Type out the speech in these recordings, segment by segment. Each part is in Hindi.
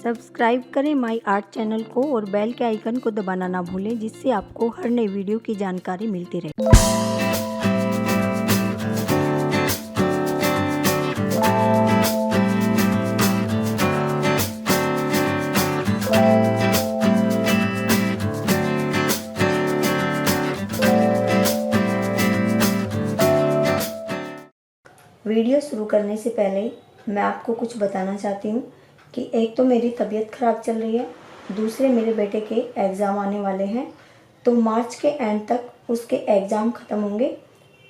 सब्सक्राइब करें माई आर्ट चैनल को और बेल के आइकन को दबाना ना भूलें, जिससे आपको हर नई वीडियो की जानकारी मिलती रहे। वीडियो शुरू करने से पहले मैं आपको कुछ बताना चाहती हूँ कि एक तो मेरी तबीयत ख़राब चल रही है, दूसरे मेरे बेटे के एग्ज़ाम आने वाले हैं। तो मार्च के एंड तक उसके एग्ज़ाम ख़त्म होंगे,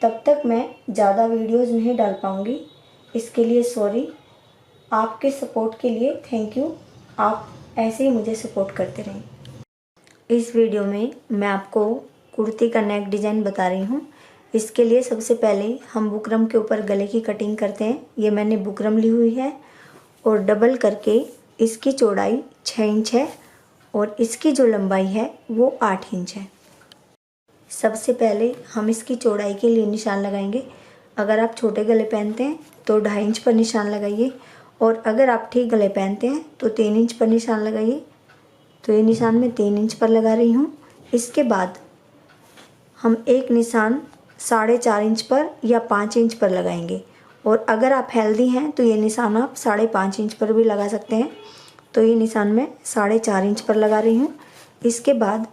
तब तक मैं ज़्यादा वीडियोज़ नहीं डाल पाऊँगी। इसके लिए सॉरी। आपके सपोर्ट के लिए थैंक यू। आप ऐसे ही मुझे सपोर्ट करते रहें। इस वीडियो में मैं आपको कुर्ती का नेक डिज़ाइन बता रही हूँ। इसके लिए सबसे पहले हम बुकरम के ऊपर गले की कटिंग करते हैं। ये मैंने बुकरम ली हुई है और डबल करके इसकी चौड़ाई 6 इंच है और इसकी जो लंबाई है वो 8 इंच है। सबसे पहले हम इसकी चौड़ाई के लिए निशान लगाएंगे। अगर आप छोटे गले पहनते हैं तो 2.5 इंच पर निशान लगाइए, और अगर आप ठीक गले पहनते हैं तो 3 इंच पर निशान लगाइए। तो ये निशान मैं 3 इंच पर लगा रही हूँ। इसके बाद हम एक निशान 4.5 इंच पर या 5 इंच पर लगाएंगे, और अगर आप हेल्दी हैं तो ये निशान आप 5.5 इंच पर भी लगा सकते हैं। तो ये निशान मैं 4.5 इंच पर लगा रही हूँ। इसके बाद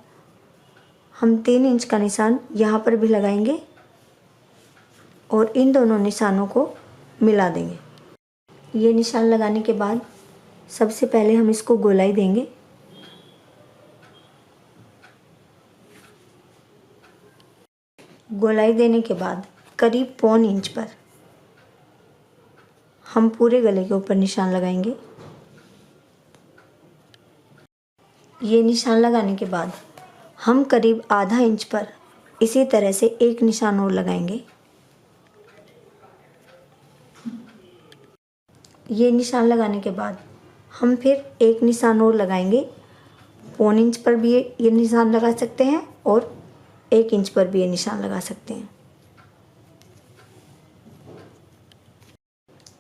हम 3 इंच का निशान यहाँ पर भी लगाएंगे और इन दोनों निशानों को मिला देंगे। ये निशान लगाने के बाद सबसे पहले हम इसको गोलाई देंगे। गोलाई देने के बाद करीब 1.25 इंच पर हम पूरे गले के ऊपर निशान लगाएंगे। ये निशान लगाने के बाद हम करीब आधा इंच पर इसी तरह से एक निशान और लगाएंगे। ये निशान लगाने के बाद हम फिर एक निशान और लगाएंगे। 1.25 इंच पर भी ये निशान लगा सकते हैं और 1 इंच पर भी ये निशान लगा सकते हैं।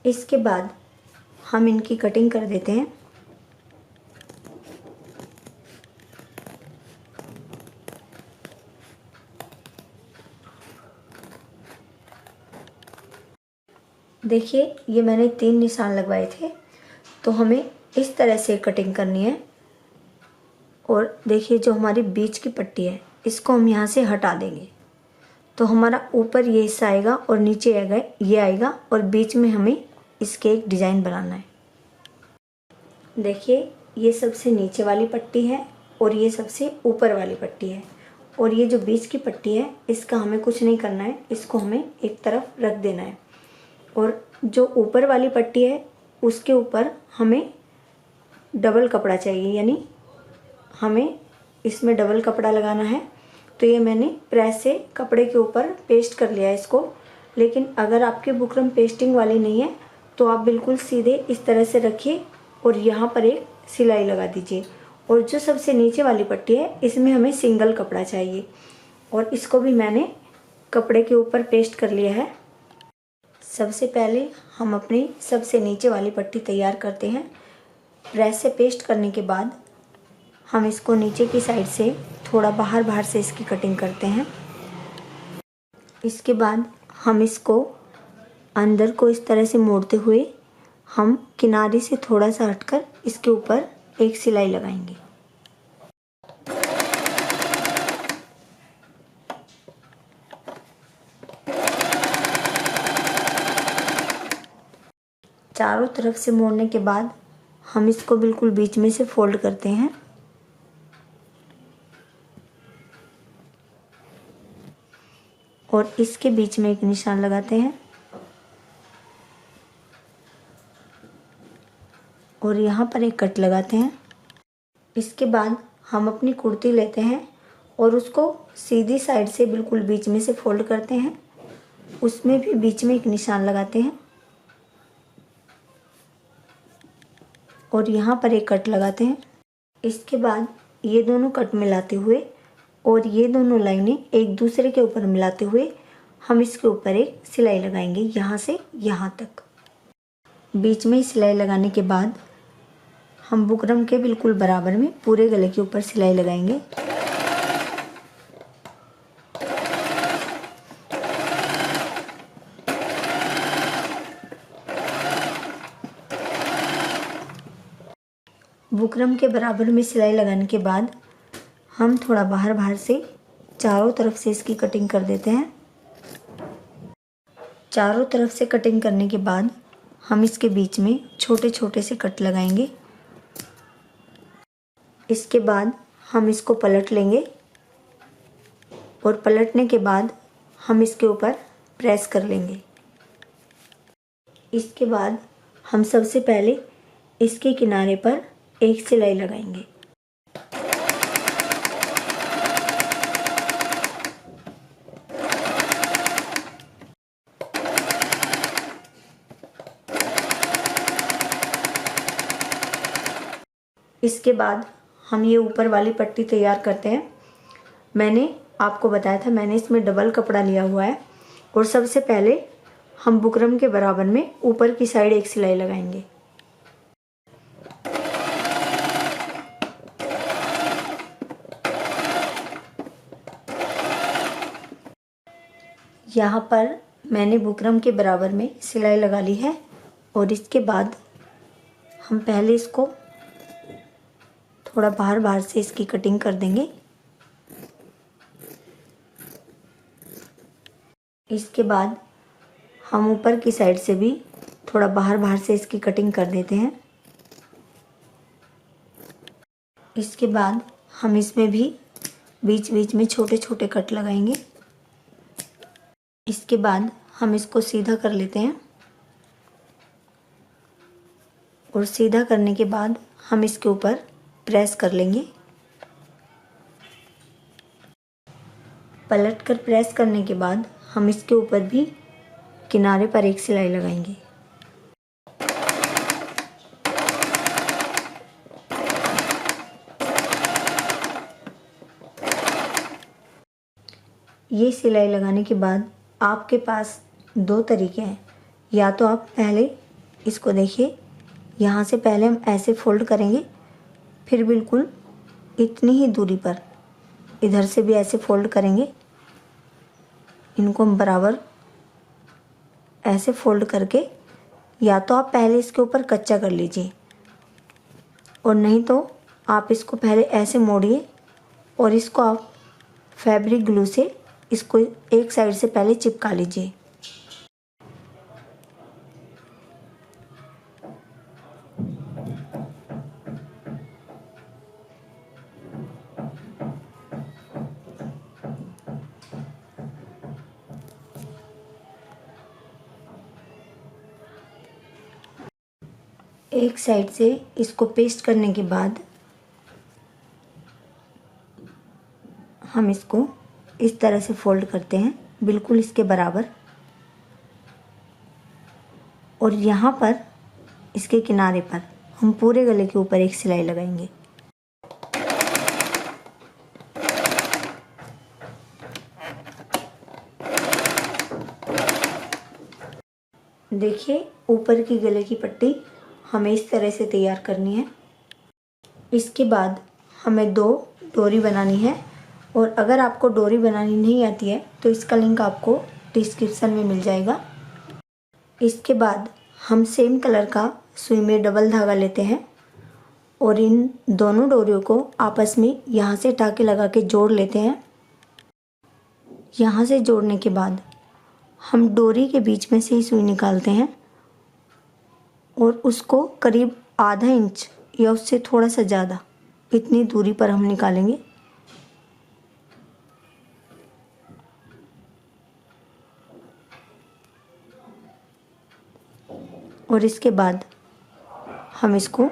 इसके बाद हम इनकी कटिंग कर देते हैं। देखिए, ये मैंने 3 निशान लगवाए थे, तो हमें इस तरह से कटिंग करनी है। और देखिए, जो हमारी बीच की पट्टी है इसको हम यहाँ से हटा देंगे, तो हमारा ऊपर ये हिस्सा आएगा और नीचे आएगा ये आएगा, और बीच में हमें इसके एक डिज़ाइन बनाना है। देखिए, ये सबसे नीचे वाली पट्टी है और ये सबसे ऊपर वाली पट्टी है, और ये जो बीच की पट्टी है इसका हमें कुछ नहीं करना है, इसको हमें एक तरफ रख देना है। और जो ऊपर वाली पट्टी है उसके ऊपर हमें डबल कपड़ा चाहिए, यानी हमें इसमें डबल कपड़ा लगाना है। तो ये मैंने प्रेस से कपड़े के ऊपर पेस्ट कर लिया है इसको। लेकिन अगर आपकी बुकरम पेस्टिंग वाली नहीं है तो आप बिल्कुल सीधे इस तरह से रखिए और यहाँ पर एक सिलाई लगा दीजिए। और जो सबसे नीचे वाली पट्टी है इसमें हमें सिंगल कपड़ा चाहिए, और इसको भी मैंने कपड़े के ऊपर पेस्ट कर लिया है। सबसे पहले हम अपनी सबसे नीचे वाली पट्टी तैयार करते हैं। प्रेस से पेस्ट करने के बाद हम इसको नीचे की साइड से थोड़ा बाहर से इसकी कटिंग करते हैं। इसके बाद हम इसको अंदर को इस तरह से मोड़ते हुए हम किनारे से थोड़ा सा हटकर इसके ऊपर एक सिलाई लगाएंगे। चारों तरफ से मोड़ने के बाद हम इसको बिल्कुल बीच में से फोल्ड करते हैं। और इसके बीच में एक निशान लगाते हैं और यहाँ पर एक कट लगाते हैं। इसके बाद हम अपनी कुर्ती लेते हैं और उसको सीधी साइड से बिल्कुल बीच में से फोल्ड करते हैं। उसमें भी बीच में एक निशान लगाते हैं और यहाँ पर एक कट लगाते हैं। इसके बाद ये दोनों कट मिलाते हुए और ये दोनों लाइनें एक दूसरे के ऊपर मिलाते हुए हम इसके ऊपर एक सिलाई लगाएंगे, यहाँ से यहाँ तक। बीच में सिलाई लगाने के बाद हम बुकरम के बिल्कुल बराबर में पूरे गले के ऊपर सिलाई लगाएंगे। बुकरम के बराबर में सिलाई लगाने के बाद हम थोड़ा बाहर से चारों तरफ से इसकी कटिंग कर देते हैं। चारों तरफ से कटिंग करने के बाद हम इसके बीच में छोटे छोटे से कट लगाएंगे। इसके बाद हम इसको पलट लेंगे और पलटने के बाद हम इसके ऊपर प्रेस कर लेंगे। इसके बाद हम सबसे पहले इसके किनारे पर एक सिलाई लगाएंगे। इसके बाद हम ये ऊपर वाली पट्टी तैयार करते हैं। मैंने आपको बताया था, मैंने इसमें डबल कपड़ा लिया हुआ है और सबसे पहले हम बुकरम के बराबर में ऊपर की साइड एक सिलाई लगाएंगे। यहाँ पर मैंने बुकरम के बराबर में सिलाई लगा ली है और इसके बाद हम पहले इसको थोड़ा बाहर से इसकी कटिंग कर देंगे। इसके बाद हम ऊपर की साइड से भी थोड़ा बाहर से इसकी कटिंग कर देते हैं। इसके बाद हम इसमें भी बीच बीच में छोटे छोटे कट लगाएंगे। इसके बाद हम इसको सीधा कर लेते हैं और सीधा करने के बाद हम इसके ऊपर प्रेस कर लेंगे। पलट कर प्रेस करने के बाद हम इसके ऊपर भी किनारे पर एक सिलाई लगाएंगे। ये सिलाई लगाने के बाद आपके पास दो तरीके हैं। या तो आप पहले इसको देखिए, यहाँ से पहले हम ऐसे फोल्ड करेंगे, फिर बिल्कुल इतनी ही दूरी पर इधर से भी ऐसे फोल्ड करेंगे। इनको हम बराबर ऐसे फोल्ड करके, या तो आप पहले इसके ऊपर कच्चा कर लीजिए और नहीं तो आप इसको पहले ऐसे मोड़िए और इसको आप फैब्रिक ग्लू से इसको एक साइड से पहले चिपका लीजिए। एक साइड से इसको पेस्ट करने के बाद हम इसको इस तरह से फोल्ड करते हैं, बिल्कुल इसके बराबर। और यहाँ पर इसके किनारे पर हम पूरे गले के ऊपर एक सिलाई लगाएंगे। देखिए, ऊपर की गले की पट्टी हमें इस तरह से तैयार करनी है। इसके बाद हमें दो डोरी बनानी है और अगर आपको डोरी बनानी नहीं आती है तो इसका लिंक आपको डिस्क्रिप्शन में मिल जाएगा। इसके बाद हम सेम कलर का सुई में डबल धागा लेते हैं और इन दोनों डोरियों को आपस में यहाँ से टाँके लगा के जोड़ लेते हैं। यहाँ से जोड़ने के बाद हम डोरी के बीच में से ही सुई निकालते हैं और उसको करीब आधा इंच या उससे थोड़ा सा ज़्यादा इतनी दूरी पर हम निकालेंगे। और इसके बाद हम इसको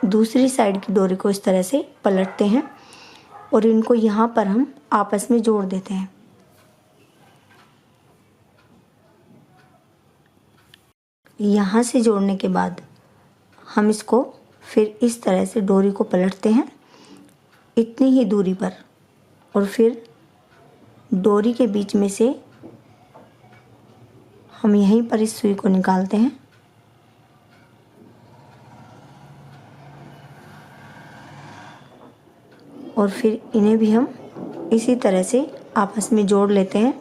दूसरी साइड की डोरी को इस तरह से पलटते हैं और इनको यहाँ पर हम आपस में जोड़ देते हैं। यहाँ से जोड़ने के बाद हम इसको फिर इस तरह से डोरी को पलटते हैं इतनी ही दूरी पर और फिर डोरी के बीच में से हम यहीं पर इस सुई को निकालते हैं। और फिर इन्हें भी हम इसी तरह से आपस में जोड़ लेते हैं।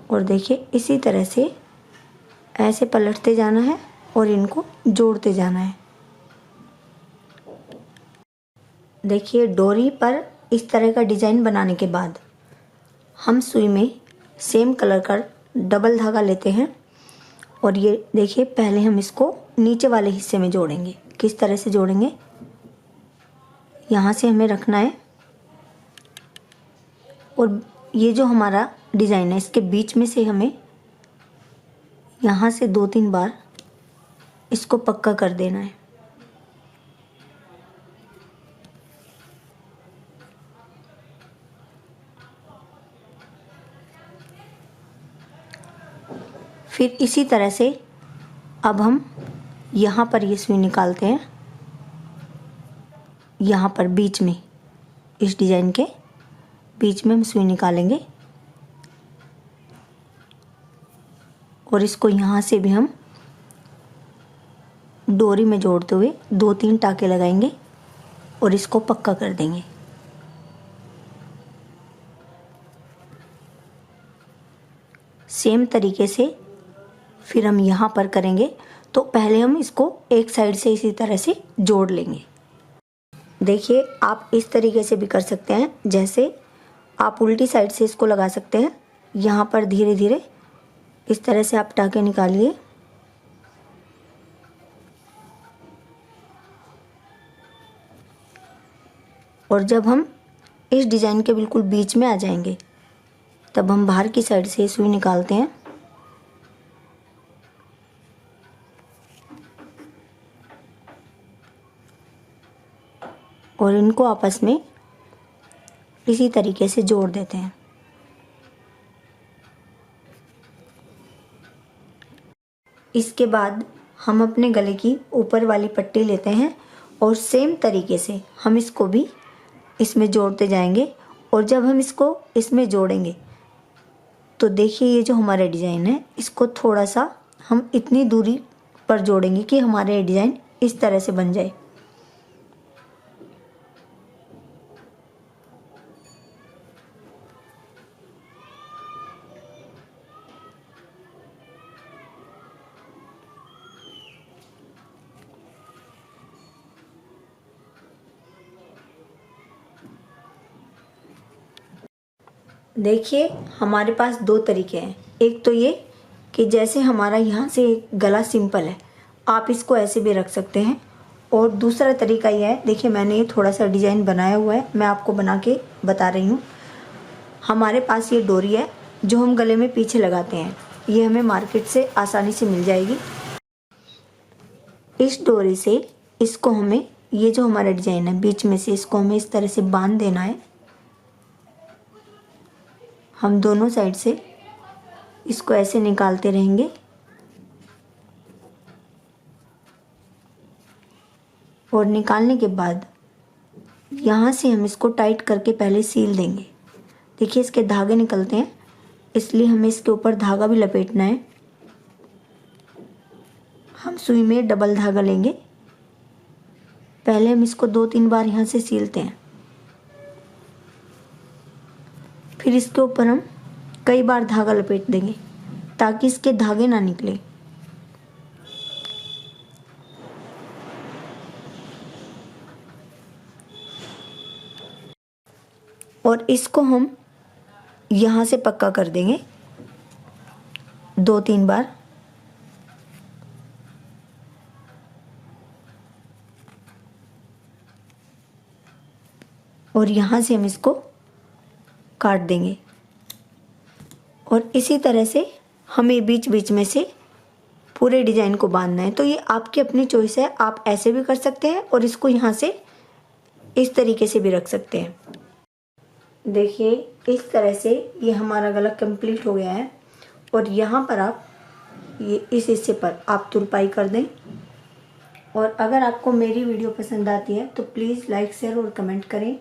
और देखिए इसी तरह से ऐसे पलटते जाना है और इनको जोड़ते जाना है। देखिए डोरी पर इस तरह का डिज़ाइन बनाने के बाद हम सुई में सेम कलर का डबल धागा लेते हैं और ये देखिए पहले हम इसको नीचे वाले हिस्से में जोड़ेंगे। किस तरह से जोड़ेंगे, यहाँ से हमें रखना है और ये जो हमारा डिज़ाइन है इसके बीच में से हमें यहाँ से 2-3 बार इसको पक्का कर देना है। फिर इसी तरह से अब हम यहाँ पर ये सुई निकालते हैं, यहाँ पर बीच में इस डिज़ाइन के बीच में हम सुई निकालेंगे और इसको यहाँ से भी हम डोरी में जोड़ते हुए 2-3 टाँके लगाएंगे और इसको पक्का कर देंगे। सेम तरीके से फिर हम यहाँ पर करेंगे। तो पहले हम इसको एक साइड से इसी तरह से जोड़ लेंगे। देखिए आप इस तरीके से भी कर सकते हैं, जैसे आप उल्टी साइड से इसको लगा सकते हैं। यहाँ पर धीरे धीरे इस तरह से आप टाँके निकालिए और जब हम इस डिज़ाइन के बिल्कुल बीच में आ जाएंगे तब हम बाहर की साइड से सुई निकालते हैं और इनको आपस में इसी तरीके से जोड़ देते हैं। इसके बाद हम अपने गले की ऊपर वाली पट्टी लेते हैं और सेम तरीके से हम इसको भी इसमें जोड़ते जाएंगे और जब हम इसको इसमें जोड़ेंगे तो देखिए ये जो हमारा डिज़ाइन है इसको थोड़ा सा हम इतनी दूरी पर जोड़ेंगे कि हमारा ये डिज़ाइन इस तरह से बन जाए। देखिए हमारे पास 2 तरीके हैं। एक तो ये कि जैसे हमारा यहाँ से गला सिंपल है, आप इसको ऐसे भी रख सकते हैं। और दूसरा तरीका यह है, देखिए मैंने ये थोड़ा सा डिज़ाइन बनाया हुआ है, मैं आपको बना के बता रही हूँ। हमारे पास ये डोरी है जो हम गले में पीछे लगाते हैं, ये हमें मार्केट से आसानी से मिल जाएगी। इस डोरी से इसको हमें, ये जो हमारा डिज़ाइन है बीच में से, इसको हमें इस तरह से बांध देना है। हम दोनों साइड से इसको ऐसे निकालते रहेंगे और निकालने के बाद यहाँ से हम इसको टाइट करके पहले सील देंगे। देखिए इसके धागे निकलते हैं, इसलिए हमें इसके ऊपर धागा भी लपेटना है। हम सुई में डबल धागा लेंगे, पहले हम इसको 2-3 बार यहाँ से सीलते हैं, फिर इसके ऊपर हम कई बार धागा लपेट देंगे ताकि इसके धागे ना निकले। और इसको हम यहाँ से पक्का कर देंगे 2-3 बार। और यहाँ से हम इसको काट देंगे और इसी तरह से हमें बीच बीच में से पूरे डिज़ाइन को बांधना है। तो ये आपकी अपनी चॉइस है, आप ऐसे भी कर सकते हैं और इसको यहाँ से इस तरीके से भी रख सकते हैं। देखिए इस तरह से ये हमारा गला कंप्लीट हो गया है और यहाँ पर आप ये इस हिस्से पर आप तुरपाई कर दें। और अगर आपको मेरी वीडियो पसंद आती है तो प्लीज़ लाइक, शेयर और कमेंट करें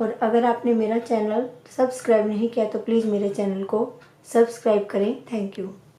और अगर आपने मेरा चैनल सब्सक्राइब नहीं किया तो प्लीज़ मेरे चैनल को सब्सक्राइब करें। Thank you.